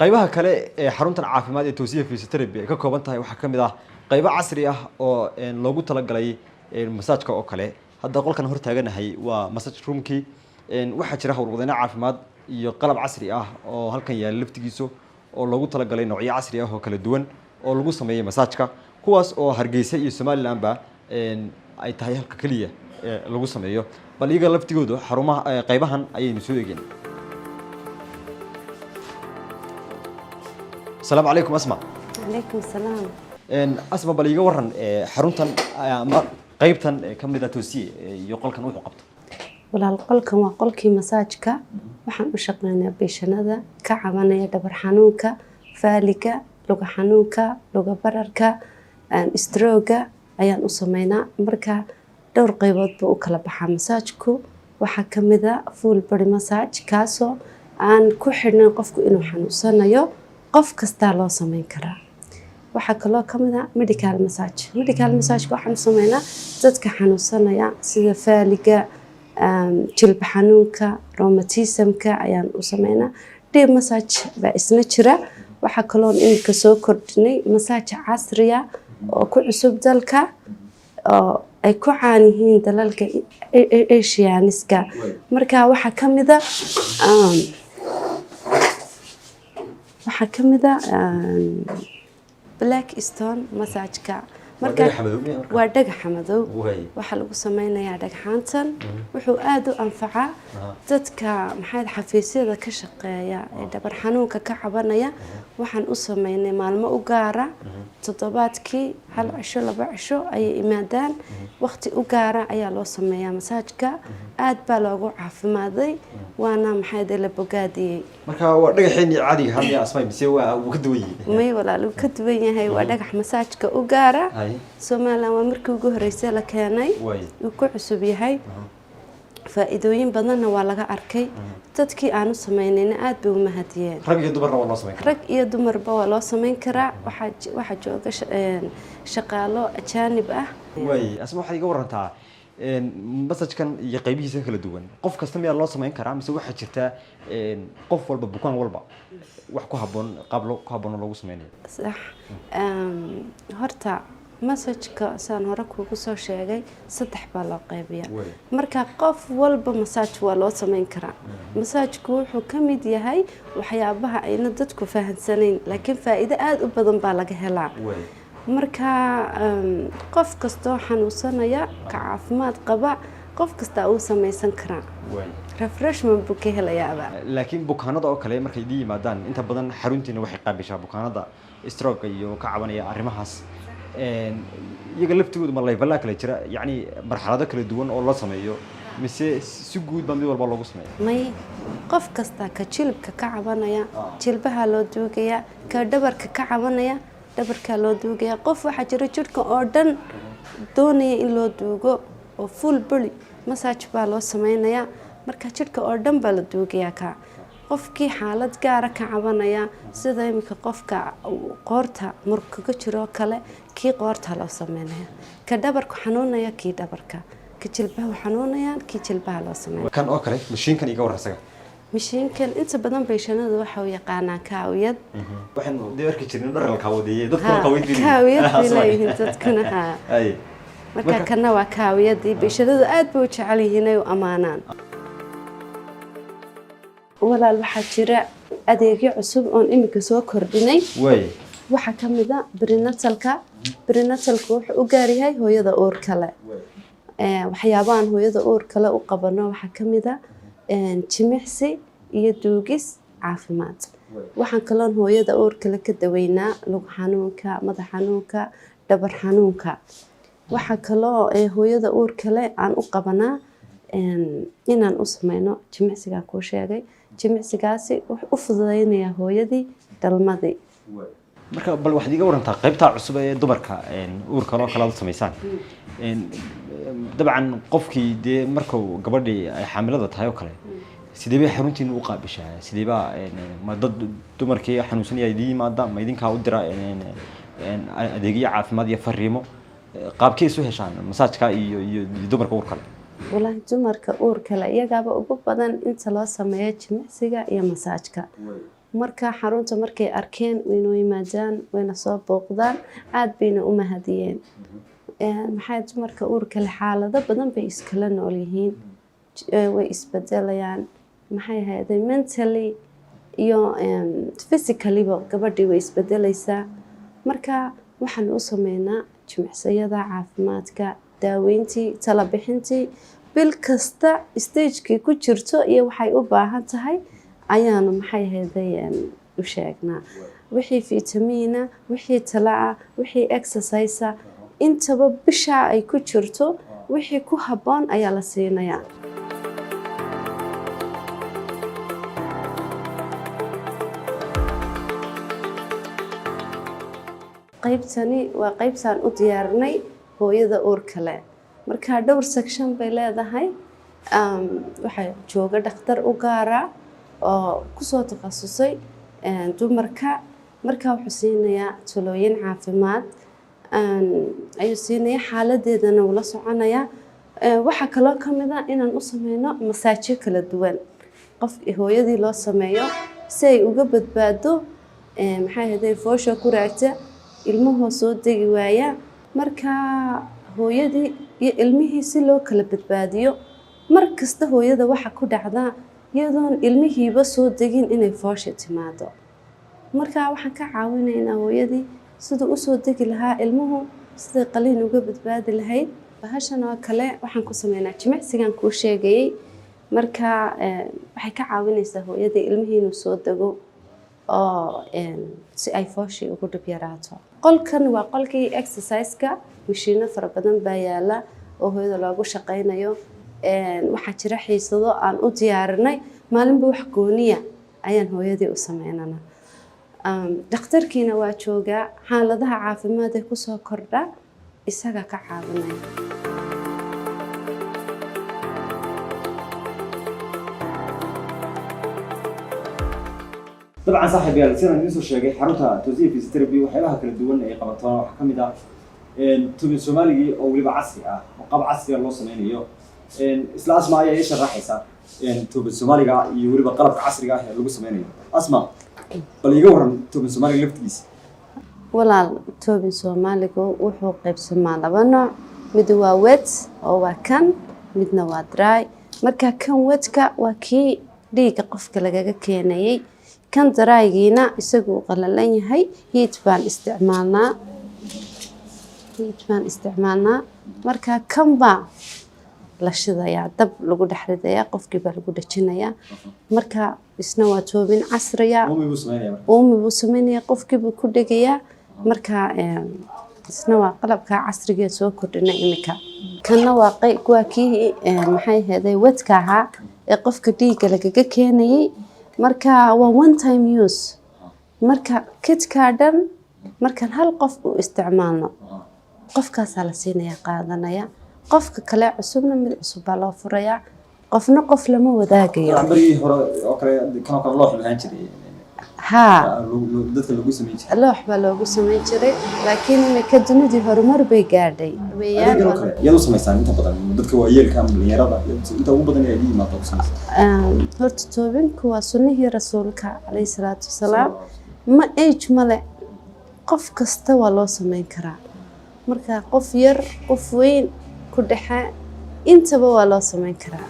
qaybaha kale ee xaruntan caafimaad ee toosiye physiotherapy ay ka kooban tahay waxa kamid ah qaybo casri ah oo loogu talagalay massage-ka oo kale hadda qolkan hor taaganahay waa massage room-kii waxa jira hawlwadayna caafimaad iyo qalab casri ah oo halkan yaala laftigiisu oo loogu talagalay noocyo casri ah oo kala duwan oo lagu sameeyay massage-ka kuwaas oo Hargeysa iyo Somaliland ba ay tahay halka kaliya lagu sameeyo bal iyaga laftigoodu xarumaha qaybahan ayaynu soo eegeen. السلام عليكم أسماء. عليكم السلام. أسماء بليغا ورن حرونتن قيبتن كم ذا توسي يقول كان وحو قبط. ولا القلكم وقلكي مساجك وحن وشقنا بيشنذا كعبنا يدبر حنوكا فالكا لغا حنوكا لغا برركا استروغا أيان أصمينا مركا دور قيبات بأكلا بحا مساجكو وحكم ذا فول بري مساج كاسو عن كحرنا قفكو إنو حنوسانا يو qof kasta loo sameyn karaa waxa kale oo kamid ah medical massage waxaan sameeynaa dadka xanuunsanaya sida faaliga jilba xanuunka rheumatismka ayaan u sameeynaa deep massage ba isna jira waxa kale oo in ka soo kordhinay massage casri ah oo ku cusub dalka oo ay ku caan yihiin dalalka Asianiska marka waxa kamid ah waxa kamid ah black stone massage-ka marka waa dhagax madow waxa lagu sameeyaa dhagaxaantan wuxuu aad u anfacaa dadka maxay xafiisyada ka shaqeeya ee dhabar xanuunka ka cabanaya waxaan u sameeynay maalmo u gaara toddobaadkii hal cisho laba cisho ay imaadaan waqti u gaara ayaa loo sameeyaa massage-ka aad baa loogu caafimaaday waana maxay la bogaadiyay marka waa dhagaxeeni caadiga hadii asmay bise waa uu ka duwan yahay may walaal uu ka duwan yahay waa dhagax massage-ka u gaara Soomaaliland waa markii ugu horeysay la keenay uu ku cusub yahay faa'iidooyin badanna waa laga arkay dadkii aan u sameynayna aad bay u mahadiyeen rag iyo dumarna waa loo sameyn karaa rag iyo dumarba waa loo sameyn karaa waxa jooga shaqaalo ajaanib ah asma waxa iga warantaa massage-kan iyo qaybihiisa kala duwan qof kasta miyaa loo sameyn karaa mise waxa jirta qof walba bukaan walba wax ku haboon qablo ku haboon lagu sameeyo sax horta massage-ka saan hore kugu soo sheegay saddex baa loo qaybiyaa marka qof walba massage waa loo sameyn karaa massage-ku wuxuu kamid yahay waxyaabaha ayna dadku fahansanayn laakiin faa'iido aad u badan baa laga helaa marka qof kasta oo xanuunsanaya ka caafimaad qaba qof kasta uu sameysan karaa refreshment buu ka helayaa laakiin bukaanada oo kale markay yimaadaan inta badan xaruntiina waxay qaabishaa bukaanada stroke iyo ka cabanaya arrimahaas iyaga laftigoodu ma level kala jira yani marxalado kala duwan oo la sameeyo mise si guud baa mid walba loogu sameeyo may qof kasta ka jilbka ka cabanaya jilbaha loo duugaya ka dhabarka ka cabanaya dhabarka loo duugaya qof waxa jira jirka oo dhan doonaya in loo duugo oo full body massage baa loo sameeynaya marka jirka oo dhan baa la duugaya ka qofkii xaalad gaar ah ka cabanaya sida imika qofka qoorta murkaga jiro kale kii qoorta loo sameeynaya ka dhabarku xanuunaya kii dhabarka ka jilbaha xanuunaya kii jilbaha loo sameeynaya kan oo kale mashiinkan iga warsaga mashiinkan inta badan beeshanadu waxa uu yaqaanaa kaawiyad waxaan deerka jirnay dharal kaawadeeyay dadka kaawiyad leeyihiin dadkuna marka kana waa kaawiyadii beeshanadu aad bay u jecel yihiin ay u amaanaan walaal waxa jira adeegyo cusub oo imika soo kordhinay waxa kamid ah prenatalka wuxuu u gaar yahay hooyada uurka leh waxyaabahan hooyada uurka leh u qabano waxa kamid ah jimicsi iyo duugis caafimaad waxaan kaloon hooyada uurka leh ka daweynaa lug xanuunka madax xanuunka dhabar xanuunka waxa kaloo hooyada uurka leh aan u qabanaa inaan u sameyno jimicsiga ku sheegay jimicsigaasi wuxuu u fududeynaya hooyadii dhalmadii marka bal waxaad iga warantaa qaybta cusub ee dumarka uurka loo kala sameeysan dabcan qofkii de markuu gabadhii ay xaamilada tahay oo kale sidee bay xaruntiin u qaabishaa sidee baa ma dad dumarkii xanuunsanaya yimaada ma idinka u dira adeegyo caafimaad iyo fariimo qaabkee isu heshaan massage-ka iyo dumarka uurka leh والله dumarka uurka leh iyagaaba ugu badan inta loo sameeyo jimicsiga iyo massage-ka marka xarunta markay arkeen waynoo yimaadaan wayna soo booqdaan aad bayna u mahadiyeen maxay dumarka uurka leh xaalado badan bay iskala nool yihiin way isbedelayaan maxay ahaydeen mentally iyo physically-ba gabadhii way isbedelaysaa marka waxaan u sameynaa jimicsiyada caafimaadka daaweyntii tala bixintii bil kasta stagekii ku jirto iyo waxay u baahan tahay ayaanu maxay ahaydeen u sheegnaa wixii fitamiina wixii tala ah wixii exercise intaba bisha ay ku jirto wixii ku habboon ayaa la siinayaa qaybtani waa qaybtaan u diyaarinay hooyada uurka leh marka dhowr section bay leedahay waxaa jooga dhakhtar u gaara oo kusoo takhasusay dumarka marka wuxuu siinayaa talooyin caafimaad ayuu siinaya xaaladeedana uu la soconayaa waxaa kaloo ka mid ah inaan u sameyno masaajyo kala duwan qof hooyadii loo sameeyo si ay uga badbaado maxay ahayd foosha ku raagta ilmuhu soo degi waaya marka hooyadii iyo ilmihii si loo kala badbaadiyo mar kasta hooyada waxa ku dhacda iyadoon ilmihiiba soo degin inay foosha timaado marka waxaan ka caawinaynaa hooyadii siduu u soo degi lahaa ilmuhu siday qaliin uga badbaadi lahayd bahashan oo kale waxaan ku sameynaa jimicsigan kuu sheegayay marka waxay ka caawinaysaa hooyadii ilmihii inuu soo dego oo si ay fooshii ugu dhib yaraato qolkan waa qolkii exercise-ka mashiino fara badan baa yaala oo hooyada loogu shaqaynayo waxaa jira xiisado aan u diyaarinay maalinba wax gooniya ayaan hooyadii u sameynana dhakhtarkiina waa joogaa xaaladaha caafimaad ee kusoo kordha isaga ka caawinaya dabcan saaxiib yaal sidaan idiin soo sheegay xarunta Toosiye Physiotherapy waxyaabaha kala duwan ee qabato waxaa ka mid ah tubin Soomaaligi oo waliba casri ah oo qab casri ah loo sameynayo isla asma ayaa ay sharaxaysa tubin Soomaaliga iyo waliba qalabka casriga ah ee lagu sameynayo asma bal iga waran tubin Soomaaliga laftigiisa walaal tubin Soomaaligu wuxuu qaybsamaa laba nooc mid waa wet oo waa kan midna waa dry marka kan wetka waa kii dhiigga qofka lagaga keenayay kan daraagiina isagu qalalan yahay heat baan isticmaalnaa marka kan baa la shidayaa dab lagu dhexridayaa qofkii baa lagu dhajinayaa marka isna waa toobin casriya uumi buu sameynaya qofkii buu ku dhegayaa marka isna waa qalabka casriga soo kordhinay imika kanna waa kii maxay ahayd wadka ahaa ee qofka dhiigga lagaga keenayay marka waa one time use marka kitkaa dhan markaan hal qof u isticmaalno qofkaasaa la siinaya qaadanaya qofka kale cusubna mid cusub baa loo furayaa qofna qof lama wadaagayo barigii hore oo kale kan oo kale loo xilhaan jiray ها dadka lagu sameeyay loox baa loogu sameyn jiray laakiin imika dunidii horumar bay gaadhay weeyaan iyadoo sameysaan inta badan dadka waa yeelka dhalinyarada inta ugu badan ay yimaado horta toobinku waa sunnihii rasuulka calayhi salaatu wasalaam ma age male qof kasta waa loo sameyn karaa marka qof yar qof weyn ku dhexe intaba waa loo sameyn karaa